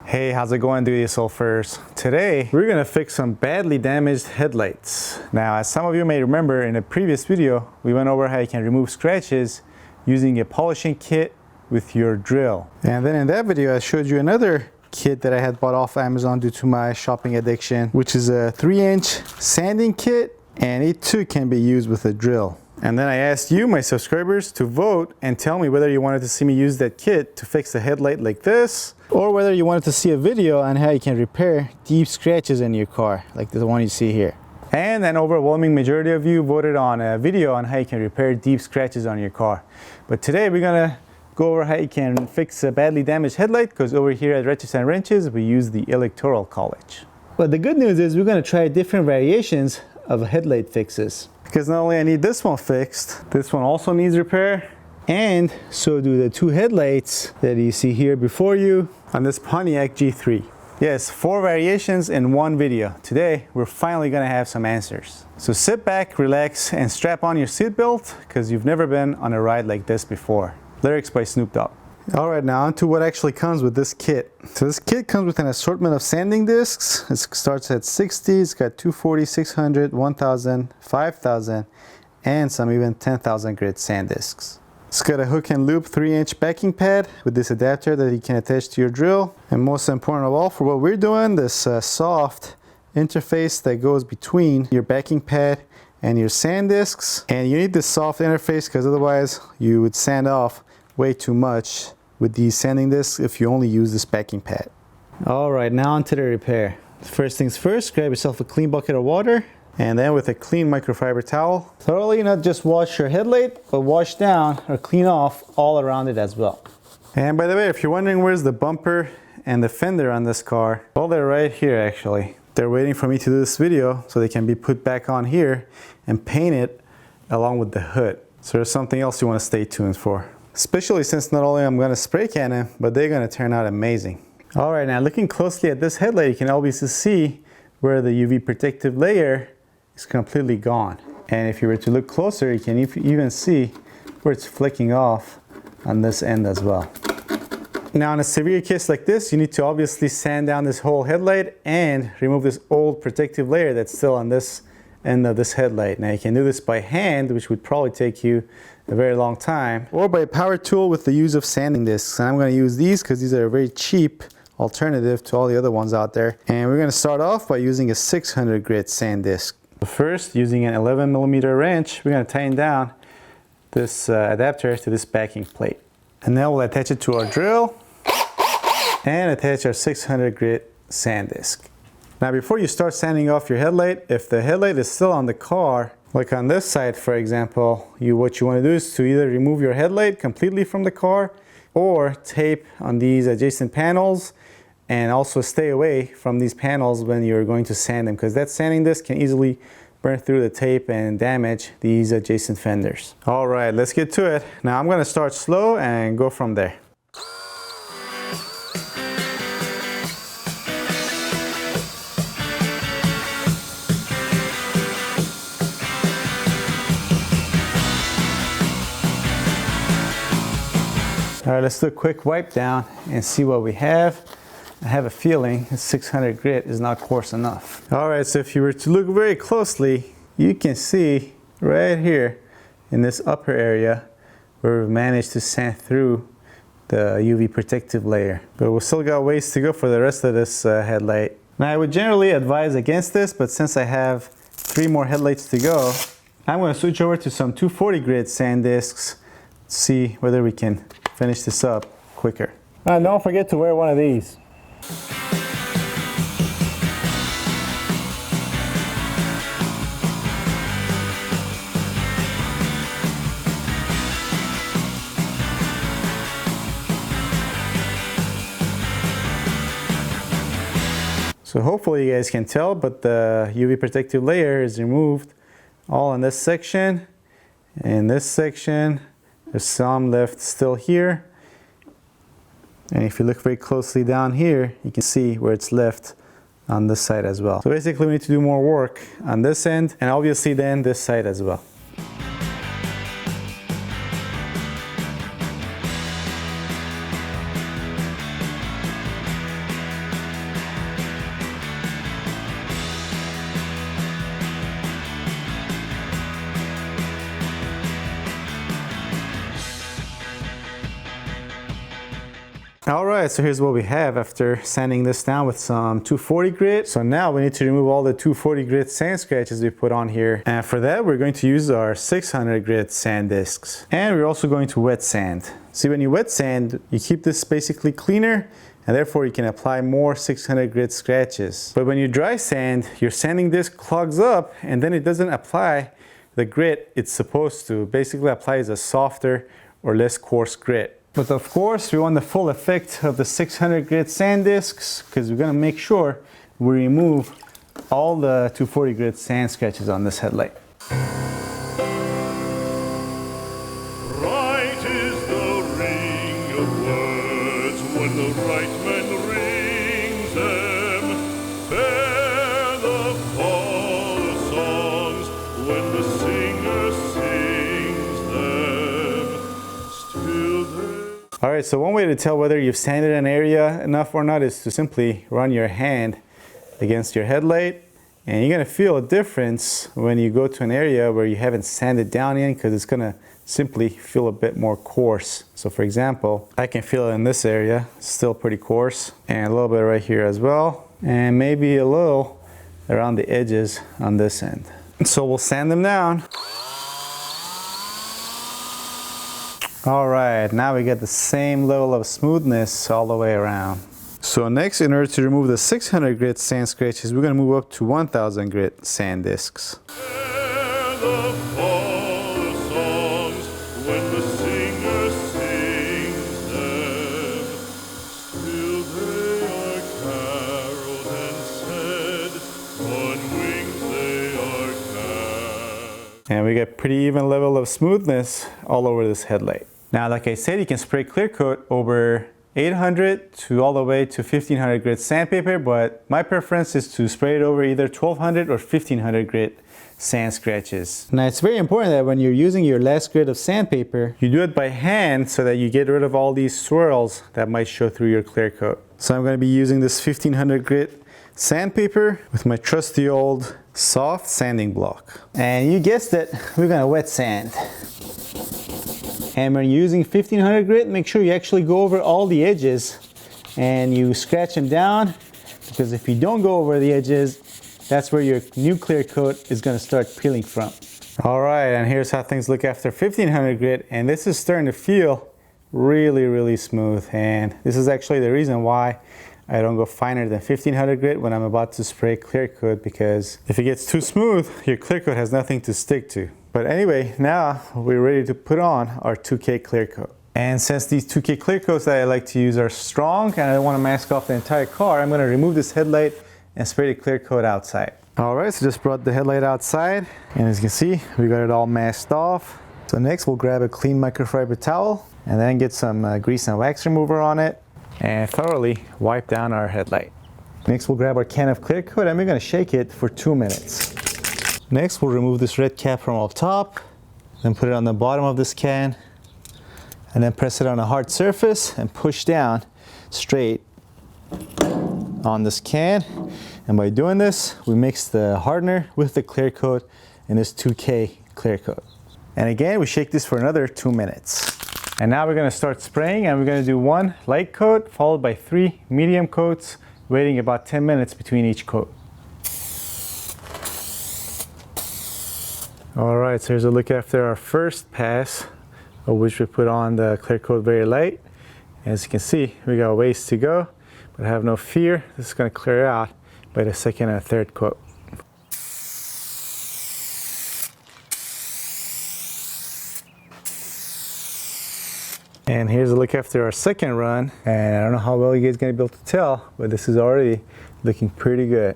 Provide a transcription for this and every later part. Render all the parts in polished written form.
Hey, how's it going, do-it-yourselfers? Today, we're gonna fix some badly damaged headlights. Now, as some of you may remember, in a previous video, we went over how you can remove scratches using a polishing kit with your drill. And then in that video, I showed you another kit that I had bought off Amazon due to my shopping addiction, which is a 3-inch sanding kit, and it too can be used with a drill. And then I asked you, my subscribers, to vote and tell me whether you wanted to see me use that kit to fix a headlight like this, or whether you wanted to see a video on how you can repair deep scratches in your car, like the one you see here. And an overwhelming majority of you voted on a video on how you can repair deep scratches on your car. But today we're gonna go over how you can fix a badly damaged headlight, because over here at Wrenches and Wrenches, we use the Electoral College. But the good news is we're gonna try different variations of headlight fixes. Because not only I need this one fixed, this one also needs repair, and so do the two headlights that you see here before you on this Pontiac G3. Yes, 4 variations in one video. Today, we're finally gonna have some answers. So sit back, relax, and strap on your seatbelt, because you've never been on a ride like this before. Lyrics by Snoop Dogg. All right, now on to what actually comes with this kit. So this kit comes with an assortment of sanding discs. It starts at 60, it's got 240, 600, 1000, 5000, and some even 10,000 grit sand discs. It's got a hook and loop 3-inch backing pad with this adapter that you can attach to your drill. And most important of all, for what we're doing, this soft interface that goes between your backing pad and your sand discs. And you need this soft interface because otherwise you would sand off way too much with these sanding discs if you only use this backing pad. All right, now onto the repair. First things first, grab yourself a clean bucket of water, and then with a clean microfiber towel, thoroughly not just wash your headlight, but wash down or clean off all around it as well. And by the way, if you're wondering where's the bumper and the fender on this car, well, they're right here actually. They're waiting for me to do this video so they can be put back on here and painted along with the hood. So there's something else you want to stay tuned for. Especially since not only I'm going to spray can them, but they're going to turn out amazing. All right, now looking closely at this headlight, you can obviously see where the UV protective layer is completely gone. And if you were to look closer, you can even see where it's flicking off on this end as well. Now in a severe case like this, you need to obviously sand down this whole headlight and remove this old protective layer that's still on this end of this headlight. Now you can do this by hand, which would probably take you a very long time, or by a power tool with the use of sanding discs. And I'm going to use these because these are a very cheap alternative to all the other ones out there. And we're going to start off by using a 600 grit sand disc. First, using an 11mm wrench, we're going to tighten down this adapter to this backing plate. And then we'll attach it to our drill and attach our 600 grit sand disc. Now before you start sanding off your headlight, if the headlight is still on the car, like on this side for example, what you want to do is to either remove your headlight completely from the car or tape on these adjacent panels, and also stay away from these panels when you're going to sand them, because that sanding disc can easily burn through the tape and damage these adjacent fenders. All right, let's get to it. Now I'm going to start slow and go from there. All right, let's do a quick wipe down and see what we have. I have a feeling 600 grit is not coarse enough. All right, so if you were to look very closely, you can see right here in this upper area where we've managed to sand through the UV protective layer. But we've still got ways to go for the rest of this headlight. Now I would generally advise against this, but since I have 3 more headlights to go, I'm going to switch over to some 240 grit sand discs to see whether we can finish this up quicker. Don't forget to wear one of these. So hopefully you guys can tell, but the UV protective layer is removed all in this section. In this section, there's some left still here. And if you look very closely down here, you can see where it's left on this side as well. So basically we need to do more work on this end, and obviously then this side as well. All right, so here's what we have after sanding this down with some 240 grit. So now we need to remove all the 240 grit sand scratches we put on here. And for that, we're going to use our 600 grit sand discs. And we're also going to wet sand. See, when you wet sand, you keep this basically cleaner, and therefore you can apply more 600 grit scratches. But when you dry sand, your sanding disc clogs up, and then it doesn't apply the grit it's supposed to. Basically applies a softer or less coarse grit. But of course, we want the full effect of the 600 grit sand discs, because we're going to make sure we remove all the 240 grit sand scratches on this headlight. Right is the ring of words when the right man rings them. Fair the fall of songs when the singer sings them. Still there. All right, so one way to tell whether you've sanded an area enough or not is to simply run your hand against your headlight, and you're gonna feel a difference when you go to an area where you haven't sanded down in, because it's gonna simply feel a bit more coarse. So for example, I can feel it in this area, it's still pretty coarse, and a little bit right here as well, and maybe a little around the edges on this end. So we'll sand them down. All right, now we get the same level of smoothness all the way around. So next, in order to remove the 600 grit sand scratches, we're gonna move up to 1000 grit sand discs. And we get pretty even level of smoothness all over this headlight. Now, like I said, you can spray clear coat over 800 to all the way to 1500 grit sandpaper, but my preference is to spray it over either 1200 or 1500 grit sand scratches. Now, it's very important that when you're using your last grit of sandpaper, you do it by hand so that you get rid of all these swirls that might show through your clear coat. So I'm going to be using this 1500 grit sandpaper with my trusty old soft sanding block. And you guessed it, we're going to wet sand. And when you're using 1500 grit, make sure you actually go over all the edges and you scratch them down, because if you don't go over the edges, that's where your new clear coat is going to start peeling from. All right, and here's how things look after 1500 grit, and this is starting to feel really smooth, and this is actually the reason why I don't go finer than 1500 grit when I'm about to spray clear coat, because if it gets too smooth, your clear coat has nothing to stick to. But anyway, now we're ready to put on our 2K clear coat. And since these 2K clear coats that I like to use are strong and I don't want to mask off the entire car, I'm going to remove this headlight and spray the clear coat outside. All right, so just brought the headlight outside, and as you can see, we got it all masked off. So next we'll grab a clean microfiber towel and then get some grease and wax remover on it and thoroughly wipe down our headlight. Next we'll grab our can of clear coat and we're going to shake it for 2 minutes. Next we'll remove this red cap from up top, then put it on the bottom of this can, and then press it on a hard surface and push down straight on this can. And by doing this, we mix the hardener with the clear coat in this 2K clear coat. And again, we shake this for another 2 minutes. And now we're going to start spraying, and we're going to do 1 light coat followed by 3 medium coats, waiting about 10 minutes between each coat. All right, so here's a look after our first pass, of which we put on the clear coat very light. As you can see, we got a ways to go, but have no fear, this is going to clear out by the second and third coat. And here's a look after our second run, and I don't know how well you guys are going to be able to tell, but this is already looking pretty good.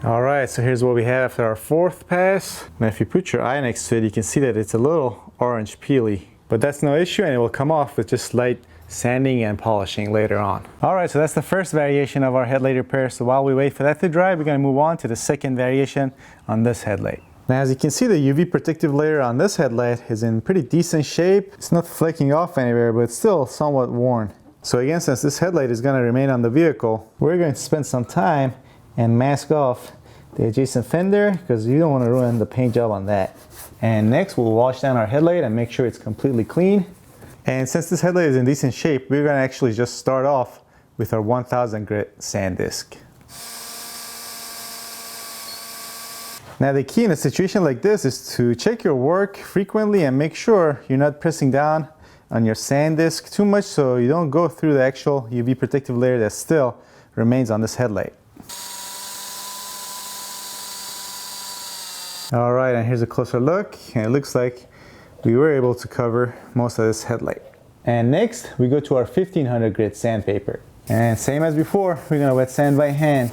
All right, so here's what we have after our fourth pass. Now if you put your eye next to it, you can see that it's a little orange peely, but that's no issue, and it will come off with just light sanding and polishing later on. All right, so that's the first variation of our headlight repair. So while we wait for that to dry, we're gonna move on to the second variation on this headlight. Now, as you can see, the UV protective layer on this headlight is in pretty decent shape. It's not flaking off anywhere, but it's still somewhat worn. So again, since this headlight is gonna remain on the vehicle, we're going to spend some time and mask off the adjacent fender because you don't want to ruin the paint job on that. And next we'll wash down our headlight and make sure it's completely clean. And since this headlight is in decent shape, we're going to actually just start off with our 1000 grit sand disc. Now the key in a situation like this is to check your work frequently and make sure you're not pressing down on your sand disc too much so you don't go through the actual UV protective layer that still remains on this headlight. All right, and here's a closer look, and it looks like we were able to cover most of this headlight. And next we go to our 1500 grit sandpaper. And same as before, we're gonna wet sand by hand.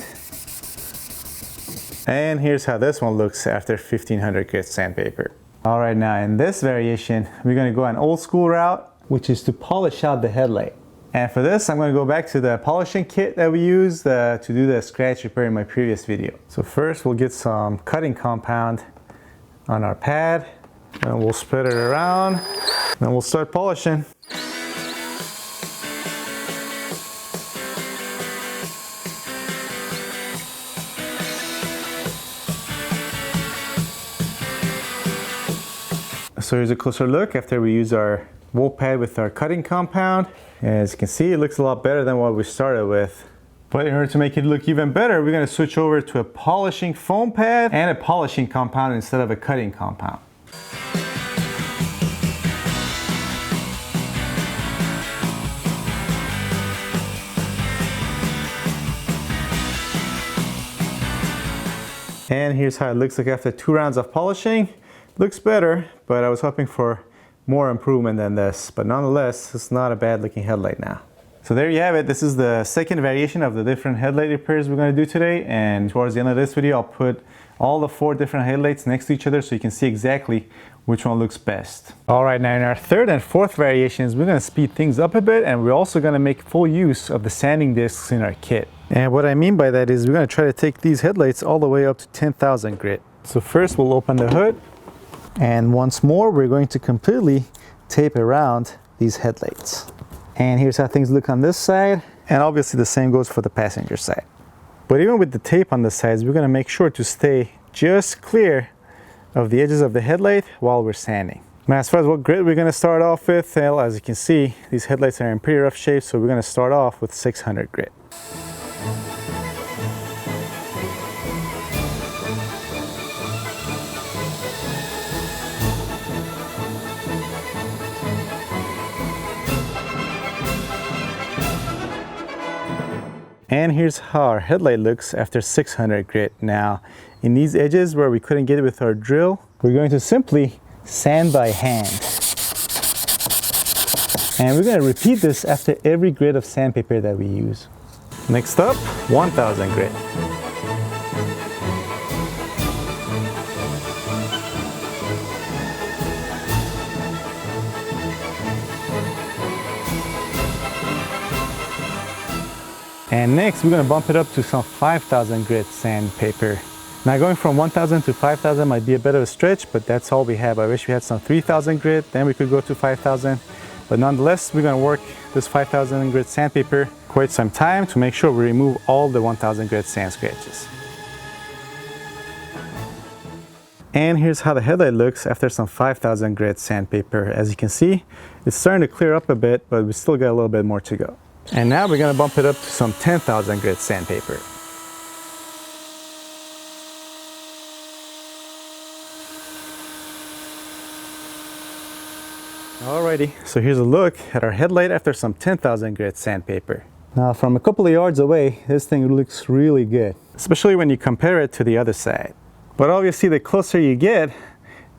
And here's how this one looks after 1500 grit sandpaper. All right, now in this variation, we're gonna go an old school route, which is to polish out the headlight. And for this, I'm gonna go back to the polishing kit that we used to do the scratch repair in my previous video. So first we'll get some cutting compound on our pad, and we'll spread it around, and we'll start polishing. So here's a closer look after we use our wool pad with our cutting compound. As you can see, it looks a lot better than what we started with. But in order to make it look even better, we're going to switch over to a polishing foam pad and a polishing compound instead of a cutting compound. And here's how it looks like after 2 rounds of polishing. Looks better, but I was hoping for more improvement than this. But nonetheless, it's not a bad looking headlight now. So there you have it. This is the second variation of the different headlight repairs we're going to do today. And towards the end of this video, I'll put all the 4 different headlights next to each other so you can see exactly which one looks best. All right, now in our third and fourth variations, we're going to speed things up a bit, and we're also going to make full use of the sanding discs in our kit. And what I mean by that is we're going to try to take these headlights all the way up to 10,000 grit. So first we'll open the hood. And once more, we're going to completely tape around these headlights. And here's how things look on this side. And obviously the same goes for the passenger side. But even with the tape on the sides, we're going to make sure to stay just clear of the edges of the headlight while we're sanding. Now, as far as what grit we're going to start off with, well, as you can see, these headlights are in pretty rough shape, so we're going to start off with 600 grit. And here's how our headlight looks after 600 grit. Now, in these edges where we couldn't get it with our drill, we're going to simply sand by hand. And we're going to repeat this after every grit of sandpaper that we use. Next up, 1000 grit. And next, we're going to bump it up to some 5000 grit sandpaper. Now, going from 1000 to 5000 might be a bit of a stretch, but that's all we have. I wish we had some 3000 grit, then we could go to 5000. But nonetheless, we're going to work this 5000 grit sandpaper quite some time to make sure we remove all the 1000 grit sand scratches. And here's how the headlight looks after some 5000 grit sandpaper. As you can see, it's starting to clear up a bit, but we still got a little bit more to go. And now we're going to bump it up to some 10,000 grit sandpaper. Alrighty, so here's a look at our headlight after some 10,000 grit sandpaper. Now, from a couple of yards away, this thing looks really good, especially when you compare it to the other side. But obviously, the closer you get,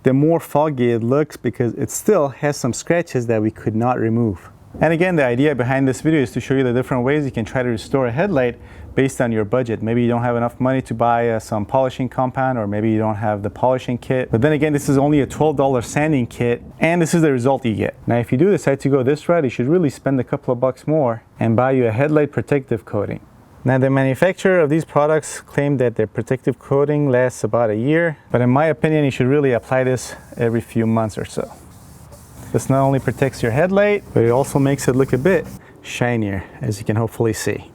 the more foggy it looks because it still has some scratches that we could not remove. And again, the idea behind this video is to show you the different ways you can try to restore a headlight based on your budget. Maybe you don't have enough money to buy some polishing compound, or maybe you don't have the polishing kit. But then again, this is only a $12 sanding kit, and this is the result you get. Now, if you do decide to go this route, you should really spend a couple of bucks more and buy you a headlight protective coating. Now, the manufacturer of these products claim that their protective coating lasts about a year, but in my opinion, you should really apply this every few months or so. This not only protects your headlight, but it also makes it look a bit shinier, as you can hopefully see.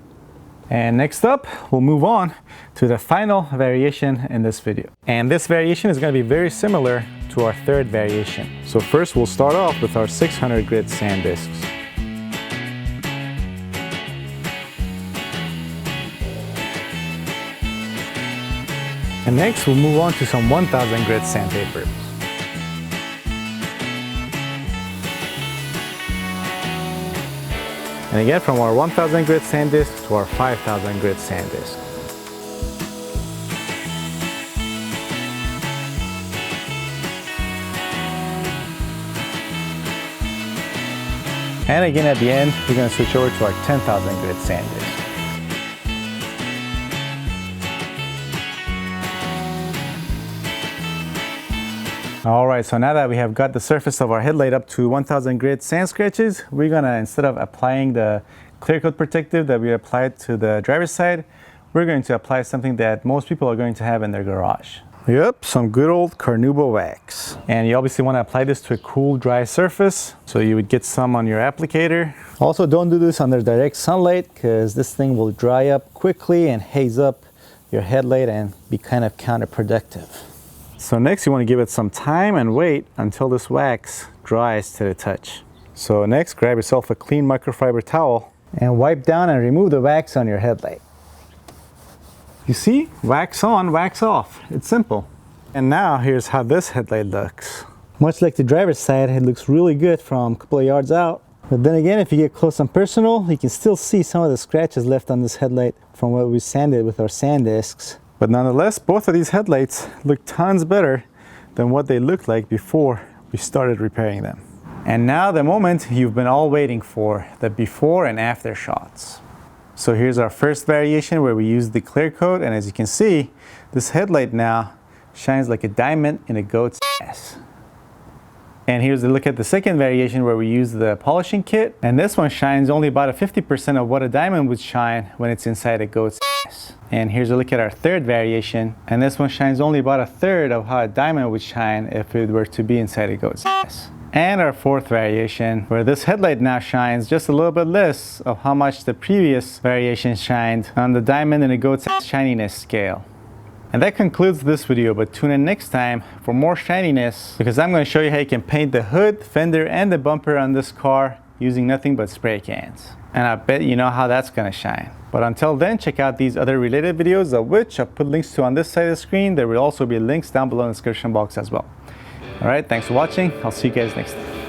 And next up, we'll move on to the final variation in this video. And this variation is going to be very similar to our third variation. So first we'll start off with our 600 grit sand discs. And next we'll move on to some 1000 grit sandpaper. And again, from our 1000 grit sand disc to our 5000 grit sand disc. And again at the end, we're going to switch over to our 10,000 grit sand disc. Alright, so now that we have got the surface of our headlight up to 1000 grit sand scratches, we're gonna, instead of applying the clear coat protective that we applied to the driver's side, we're going to apply something that most people are going to have in their garage. Yep, some good old carnauba wax. And you obviously want to apply this to a cool, dry surface, so you would get some on your applicator. Also, don't do this under direct sunlight, because this thing will dry up quickly and haze up your headlight and be kind of counterproductive. So next you want to give it some time and wait until this wax dries to the touch. So next, grab yourself a clean microfiber towel and wipe down and remove the wax on your headlight. You see? Wax on, wax off. It's simple. And now here's how this headlight looks. Much like the driver's side, it looks really good from a couple of yards out. But then again, if you get close and personal, you can still see some of the scratches left on this headlight from what we sanded with our sand discs. But nonetheless, both of these headlights look tons better than what they looked like before we started repairing them. And now the moment you've been all waiting for, the before and after shots. So here's our first variation where we use the clear coat, and as you can see, this headlight now shines like a diamond in a goat's ass. And here's a look at the second variation where we use the polishing kit, and this one shines only about a 50% of what a diamond would shine when it's inside a goat's ass. And here's a look at our third variation, and this one shines only about a third of how a diamond would shine if it were to be inside a goat's ass. And our fourth variation, where this headlight now shines just a little bit less of how much the previous variation shined on the diamond in a goat's ass shininess scale. And that concludes this video, but tune in next time for more shininess, because I'm going to show you how you can paint the hood, fender, and the bumper on this car using nothing but spray cans. And I bet you know how that's going to shine. But until then, check out these other related videos, of which I'll put links to on this side of the screen. There will also be links down below in the description box as well. Alright, thanks for watching. I'll see you guys next time.